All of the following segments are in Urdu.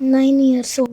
9 years old।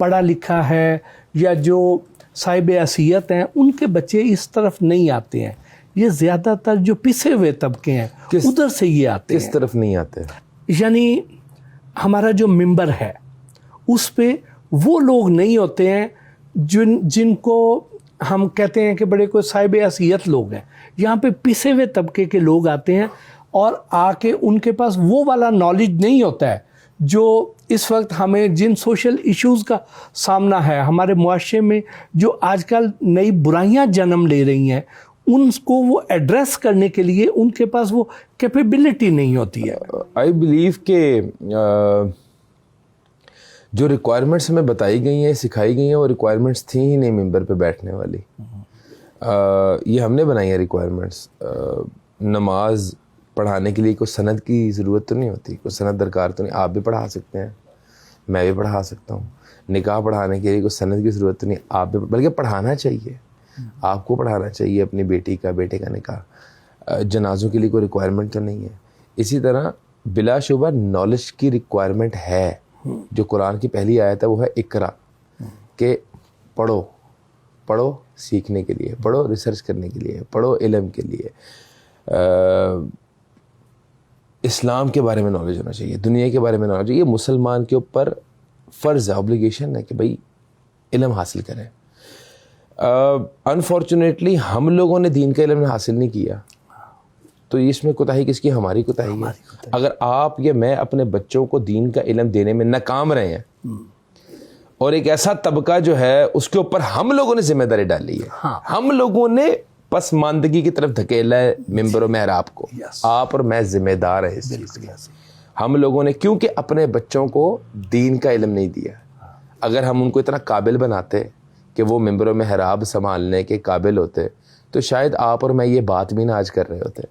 پڑھا لکھا ہے یا جو صاحب حیثیت ہیں ان کے بچے اس طرف نہیں آتے ہیں. یہ زیادہ تر جو پسے ہوئے طبقے ہیں ادھر سے یہ آتے ہیں. کس طرف نہیں آتے؟ یعنی ہمارا جو ممبر ہے اس پہ وہ لوگ نہیں ہوتے ہیں جن کو ہم کہتے ہیں کہ بڑے کوئی صاحب حیثیت لوگ ہیں. یہاں پہ پسے ہوئے طبقے کے لوگ آتے ہیں اور آ کے ان کے پاس وہ والا نالج نہیں ہوتا ہے جو اس وقت ہمیں جن سوشل ایشوز کا سامنا ہے ہمارے معاشرے میں, جو آج کل نئی برائیاں جنم لے رہی ہیں, ان کو وہ ایڈریس کرنے کے لیے ان کے پاس وہ کیپیبلٹی نہیں ہوتی ہے. آئی بلیو کہ جو ریکوائرمنٹس ہمیں بتائی گئی ہیں سکھائی گئی ہیں وہ ریکوائرمنٹس تھیں ہی نہیں ممبر پہ بیٹھنے والی. یہ ہم نے بنائی ہیں ریکوائرمنٹس. نماز پڑھانے کے لیے کوئی سند کی ضرورت تو نہیں ہوتی, کوئی سند درکار تو نہیں. آپ بھی پڑھا سکتے ہیں, میں بھی پڑھا سکتا ہوں. نکاح پڑھانے کے لیے کوئی سند کی ضرورت تو نہیں, آپ بھی, بلکہ پڑھانا چاہیے. آپ کو پڑھانا چاہیے اپنی بیٹی کا, بیٹے کا نکاح. جنازوں کے لیے کوئی ریکوائرمنٹ تو نہیں ہے. اسی طرح بلا شبہ نالج کی ریکوائرمنٹ ہے. جو قرآن کی پہلی آیت ہے وہ ہے اقرا, کہ پڑھو, پڑھو سیکھنے کے لیے, پڑھو ریسرچ کرنے کے لیے, پڑھو علم کے لیے. اسلام کے بارے میں نالج ہونا چاہیے, دنیا کے بارے میں نالج چاہیے. مسلمان کے اوپر فرض ہے, اوبلیگیشن ہے کہ بھائی علم حاصل کریں. انفارچونیٹلی ہم لوگوں نے دین کا علم حاصل نہیں کیا, تو اس میں کوتاہی کس کی؟ ہماری کوتاہی ہے. اگر آپ یا میں اپنے بچوں کو دین کا علم دینے میں ناکام رہے ہیں اور ایک ایسا طبقہ جو ہے اس کے اوپر ہم لوگوں نے ذمہ داری ڈالی ہے, ہم لوگوں نے پسماندگی کی طرف دھکیلا ہے ممبر و محراب کو, آپ اور میں ذمہ دار ہیں اس چیز کے. ہم لوگوں نے کیونکہ اپنے بچوں کو دین کا علم نہیں دیا. اگر ہم ان کو اتنا قابل بناتے کہ وہ ممبر و محراب سنبھالنے کے قابل ہوتے تو شاید آپ اور میں یہ بات بھی نہ آج کر رہے ہوتے.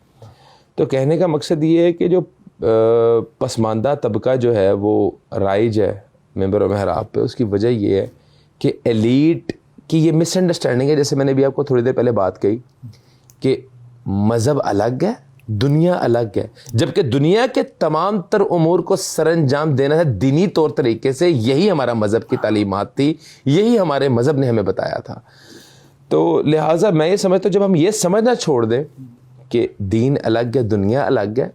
تو کہنے کا مقصد یہ ہے کہ جو پسماندہ طبقہ جو ہے وہ رائج ہے ممبر و محراب پہ, اس کی وجہ یہ ہے کہ ایلیٹ کی یہ مس انڈرسٹینڈنگ ہے. جیسے میں نے بھی آپ کو تھوڑی دیر پہلے بات کہی کہ مذہب الگ ہے, دنیا الگ ہے, جبکہ دنیا کے تمام تر امور کو سر انجام دینا ہے دینی طور طریقے سے. یہی ہمارا مذہب کی تعلیمات تھی, یہی ہمارے مذہب نے ہمیں بتایا تھا. تو لہٰذا میں یہ سمجھتا ہوں جب ہم یہ سمجھنا چھوڑ دیں کہ دین الگ ہے دنیا الگ ہے,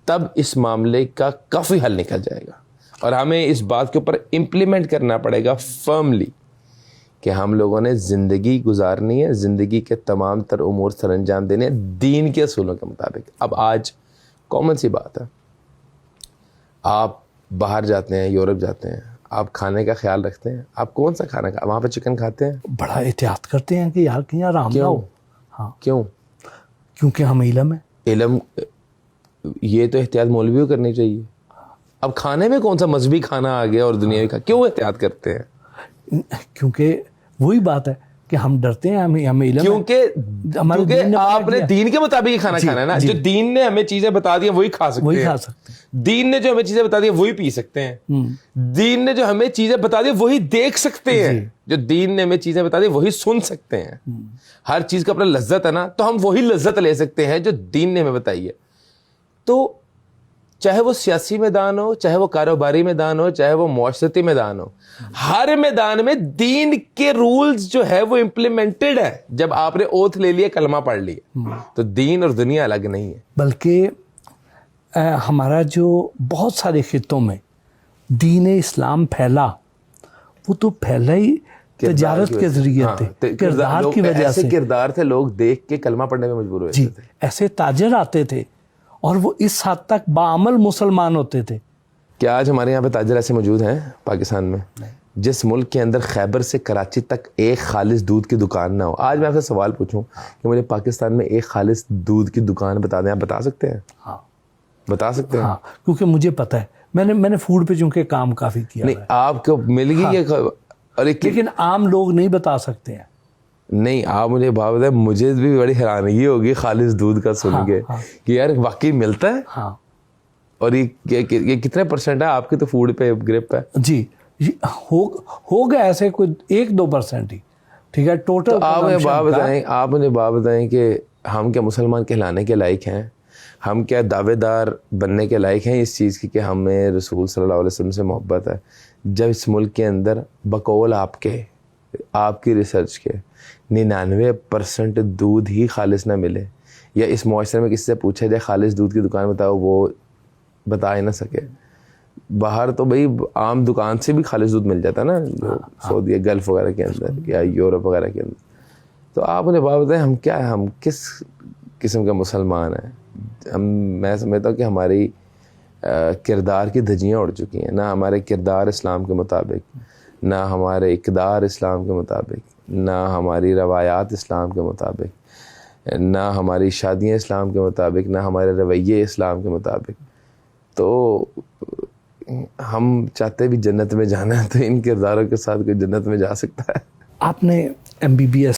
تب اس معاملے کا کافی حل نکل جائے گا. اور ہمیں اس بات کے اوپر امپلیمنٹ کرنا پڑے گا فرملی کہ ہم لوگوں نے زندگی گزارنی ہے, زندگی کے تمام تر امور سر انجام دینے ہیں دین کے اصولوں کے مطابق. اب آج کامن سی بات ہے, آپ باہر جاتے ہیں, یورپ جاتے ہیں, آپ کھانے کا خیال رکھتے ہیں, آپ کون سا کھانا وہاں پہ چکن کھاتے ہیں؟ بڑا احتیاط کرتے ہیں کہ یار کہیں آرام نہ ہو. ہاں, کیوں؟ کیونکہ ہم علم ہے. علم, یہ تو احتیاط مولویوں کرنی چاہیے. اب کھانے میں کون سا مذہبی کھانا آ گیا اور دنیاوی کھانا, کیوں احتیاط کرتے ہیں؟ کیونکہ وہی بات ہے کہ ہم ڈرتے ہیں, ہمیں علم, کیونکہ آپ نے دین کے مطابق ہی کھانا کھانا ہے نا. جو دین نے ہمیں چیزیں بتا دی ہیں وہی کھا سکتے ہیں. دین نے جو ہمیں چیزیں بتا دی ہیں وہی پی سکتے ہیں. دین نے جو ہمیں چیزیں بتا دی وہی دیکھ سکتے ہیں. جو دین نے ہمیں چیزیں بتا دی وہی سن سکتے ہیں. ہر چیز کا اپنا لذت ہے نا, تو ہم وہی لذت لے سکتے ہیں جو دین نے ہمیں بتائی ہے. تو چاہے وہ سیاسی میدان ہو, چاہے وہ کاروباری میدان ہو, چاہے وہ معاشرتی میدان ہو, ہر میدان میں دین کے رولز جو ہے وہ امپلیمنٹڈ ہے. جب آپ نے اوتھ لے لیا, کلمہ پڑھ لیا, تو دین اور دنیا الگ نہیں ہے. بلکہ ہمارا جو بہت سارے خطوں میں دین اسلام پھیلا, وہ تو پھیلا ہی تجارت کے ذریعے تھے, کردار کی وجہ سے. ایسے کردار تھے لوگ دیکھ کے کلمہ پڑھنے میں مجبور ہوئے تھے. ایسے تاجر آتے تھے اور وہ اس حد تک باعمل مسلمان ہوتے تھے. کیا آج ہمارے یہاں پہ تاجر ایسے موجود ہیں پاکستان میں؟ جس ملک کے اندر خیبر سے کراچی تک ایک خالص دودھ کی دکان نہ ہو. آج میں آپ سے سوال پوچھوں کہ مجھے پاکستان میں ایک خالص دودھ کی دکان بتا دیں, آپ بتا سکتے ہیں؟ ہاں بتا سکتے ہیں. ہاں, کیونکہ مجھے پتہ ہے, میں نے فوڈ پہ چونکہ کام کافی کیا. نہیں, آپ کو مل گئی لیکن عام لوگ نہیں بتا سکتے ہیں. نہیں, آپ مجھے بات بتائیں, مجھے بھی بڑی حیرانگی ہوگی خالص دودھ کا سن کے کہ یار واقعی ملتا ہے. ہاں, اور یہ کتنے پرسنٹ ہے آپ کے تو فوڈ پہ گرپ ہے؟ جی ہوگا ایسے کوئی 1-2% ہی, ٹھیک ہے, ٹوٹل. آپ مجھے بات بتائیں کہ ہم کیا مسلمان کہلانے کے لائق ہیں؟ ہم کیا دعوے دار بننے کے لائق ہیں اس چیز کی کہ ہمیں رسول صلی اللہ علیہ وسلم سے محبت ہے؟ جب اس ملک کے اندر بقول آپ کی ریسرچ کے 99% دودھ ہی خالص نہ ملے، یا اس معاشرے میں کس سے پوچھا جائے خالص دودھ کی دکان بتاؤ، وہ بتا ہی نہ سکے. باہر تو بھائی عام دکان سے بھی خالص دودھ مل جاتا نا، سعودی گلف وغیرہ کے اندر یا یورپ وغیرہ کے اندر. تو آپ انہیں بات بتائیں ہم کیا ہے، ہم کس قسم کا مسلمان ہیں؟ میں سمجھتا ہوں کہ ہماری کردار کی دھجیاں اڑ چکی ہیں. نہ ہمارے کردار اسلام کے مطابق، نہ ہمارے اقدار اسلام کے مطابق، نہ ہماری روایات اسلام کے مطابق، نہ ہماری شادیاں اسلام کے مطابق، نہ ہمارے رویے اسلام کے مطابق. تو ہم چاہتے بھی جنت میں جانا ہے، تو ان کرداروں کے ساتھ کوئی جنت میں جا سکتا ہے؟ آپ نے MBBS